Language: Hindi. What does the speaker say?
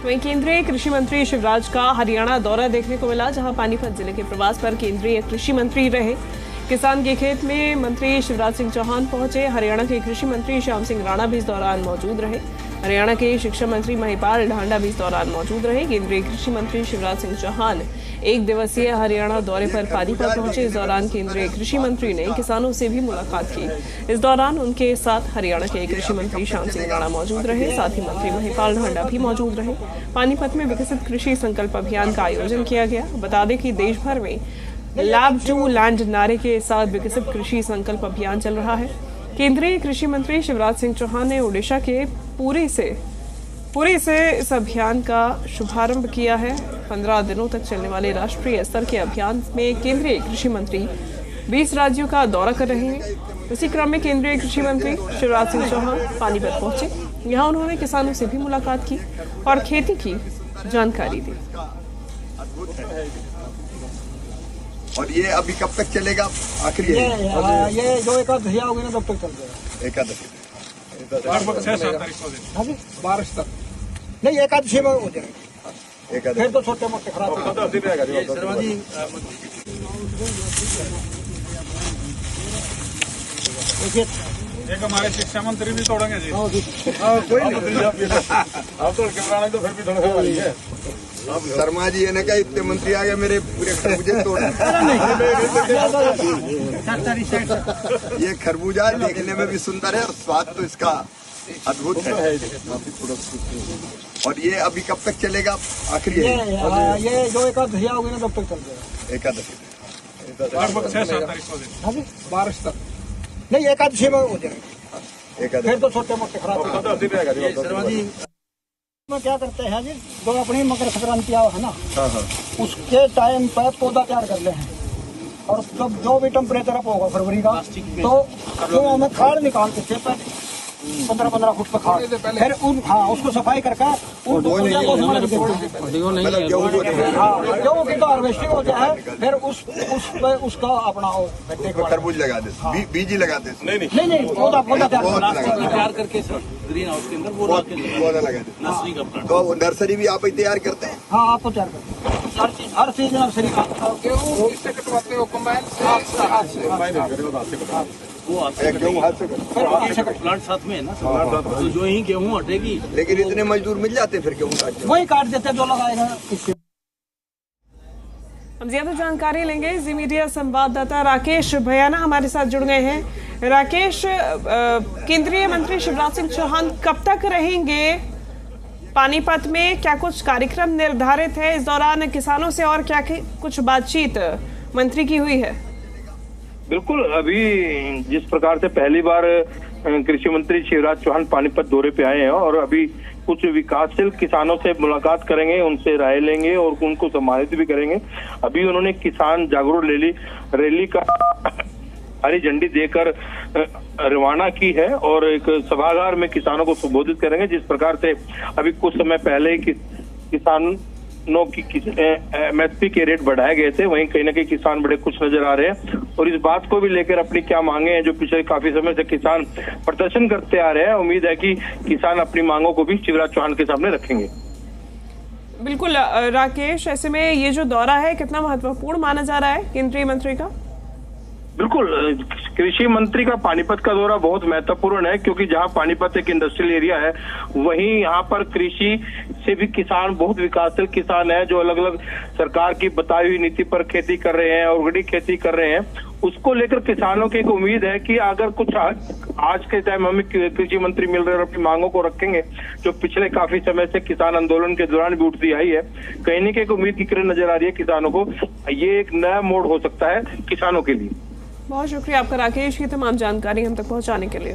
वहीं केंद्रीय कृषि मंत्री शिवराज का हरियाणा दौरा देखने को मिला, जहां पानीपत जिले के प्रवास पर केंद्रीय कृषि मंत्री रहे। किसान के खेत में मंत्री शिवराज सिंह चौहान पहुंचे। हरियाणा के कृषि मंत्री श्याम सिंह राणा भी इस दौरान मौजूद रहे। हरियाणा के शिक्षा मंत्री महिपाल ढांडा भी इस दौरान मौजूद रहे। केंद्रीय कृषि मंत्री शिवराज सिंह चौहान एक दिवसीय हरियाणा दौरे पर पानीपत पहुंचे। इस दौरान केंद्रीय कृषि मंत्री ने किसानों से भी मुलाकात की। इस दौरान उनके साथ हरियाणा के कृषि मंत्री श्याम सिंह राणा मौजूद रहे, साथ ही मंत्री महिपाल ढांडा भी मौजूद रहे। पानीपत में विकसित कृषि संकल्प अभियान का आयोजन किया गया। बता दें कि देश भर में लैब टू लैंड नारे के साथ विकसित कृषि संकल्प अभियान चल रहा है। केंद्रीय कृषि मंत्री शिवराज सिंह चौहान ने ओडिशा के पुरी से इस अभियान का शुभारंभ किया है। 15 दिनों तक चलने वाले राष्ट्रीय स्तर के अभियान में केंद्रीय कृषि मंत्री 20 राज्यों का दौरा कर रहे हैं। इसी क्रम में केंद्रीय कृषि मंत्री शिवराज सिंह चौहान पानीपत पहुंचे। यहां उन्होंने किसानों से भी मुलाकात की और खेती की जानकारी दी। और ये अभी कब तक चलेगा? आखिरी ये जो एकादशी होगी ना तब तक चल जाएगा। एकादशी 12 तक नहीं, एकादशी में हो जाएगा। फिर तो छोटे मोटे खराब एक हमारे शिक्षा मंत्री भी तोड़ेंगे जी। कोई आप तोड़ के बनाना तो फिर भी तोड़ने वाली है। अब शर्मा जी ने कहा इतने मंत्री आ गए मेरे पूरे खरबूजे तोड़। ये खरबूजा देखने में भी सुंदर है और स्वाद तो इसका अद्भुत है। और ये अभी कब तक चलेगा? आखिरी ये जो एकादशी होगी ना तब तक चल जाएगा। एकादशी 12 तक नहीं, एकादशी में हो जाएगा। फिर तो छोटे मोटे खराब में क्या करते हैं जी, जो अपनी मकर संक्रांति है ना, उसके टाइम पर पौधा तैयार कर ले हैं और जब जो भी टेम्परेचर अप होगा फरवरी का, तो हमें खाड़ निकाल के 15-15 फुट पर खाड़, फिर उसको सफाई करके गेहूँ की तो हार्वेस्टिंग होता है। फिर उसका अपना खरबूज लगा दे, बीज लगा दे। नहीं, पौधा तैयार करके ग्रीन हाउस के अंदर पौधा लगा दे। नर्सरी का प्लांट। तो नर्सरी भी आप ही तैयार करते हैं? हाँ, आपको तैयार करते हैं हर चीज नर्सरी का। गेहूँ इससे कटवाते हो कंबाइन से प्लांट साथ में है ना, तो जो ही गेहूँ हटेगी। लेकिन इतने मजदूर मिल जाते फिर गेहूँ काटते? वही काट देते जो लगाएगा। हम ज्यादा जानकारी लेंगे। जी मीडिया संवाददाता राकेश भैयाना हमारे साथ जुड़ गए हैं। राकेश, केंद्रीय मंत्री शिवराज सिंह चौहान कब तक रहेंगे पानीपत में? क्या कुछ कार्यक्रम निर्धारित है? इस दौरान किसानों से और क्या कुछ बातचीत मंत्री की हुई है? बिल्कुल, अभी जिस प्रकार से पहली बार कृषि मंत्री शिवराज चौहान पानीपत दौरे पे आए हैं और अभी कुछ विकासशील किसानों से मुलाकात करेंगे, उनसे राय लेंगे और उनको सम्मानित भी करेंगे। अभी उन्होंने किसान जागरूक रैली का हरी झंडी देकर रवाना की है और एक सभागार में किसानों को संबोधित करेंगे। जिस प्रकार से अभी कुछ समय पहले ही किसानों की MSP के रेट बढ़ाए गए थे, वहीं कहीं ना कहीं किसान बड़े खुश नजर आ रहे हैं और इस बात को भी लेकर अपनी क्या मांगे हैं जो पिछले काफी समय से किसान प्रदर्शन करते आ रहे हैं। उम्मीद है कि किसान अपनी मांगों को भी शिवराज चौहान के सामने रखेंगे। बिल्कुल राकेश, ऐसे में ये जो दौरा है कितना महत्वपूर्ण माना जा रहा है केंद्रीय मंत्री का? बिल्कुल, कृषि मंत्री का पानीपत का दौरा बहुत महत्वपूर्ण है क्योंकि जहां पानीपत एक इंडस्ट्रियल एरिया है, वहीं यहाँ पर कृषि से भी किसान, बहुत विकासशील किसान है जो अलग अलग सरकार की बताई हुई नीति पर खेती कर रहे हैं, ऑर्गेनिक खेती कर रहे हैं। उसको लेकर किसानों की एक उम्मीद है कि अगर कुछ आज के टाइम हमें कृषि मंत्री मिल रहे हैं और अपनी मांगों को रखेंगे, जो पिछले काफी समय से किसान आंदोलन के दौरान भी उठती आई है, कहीं न कहीं एक उम्मीद की किरण नजर आ रही है किसानों को। ये एक नया मोड़ हो सकता है किसानों के लिए। बहुत शुक्रिया आपका राकेश, की तमाम जानकारी हम तक पहुंचाने के लिए।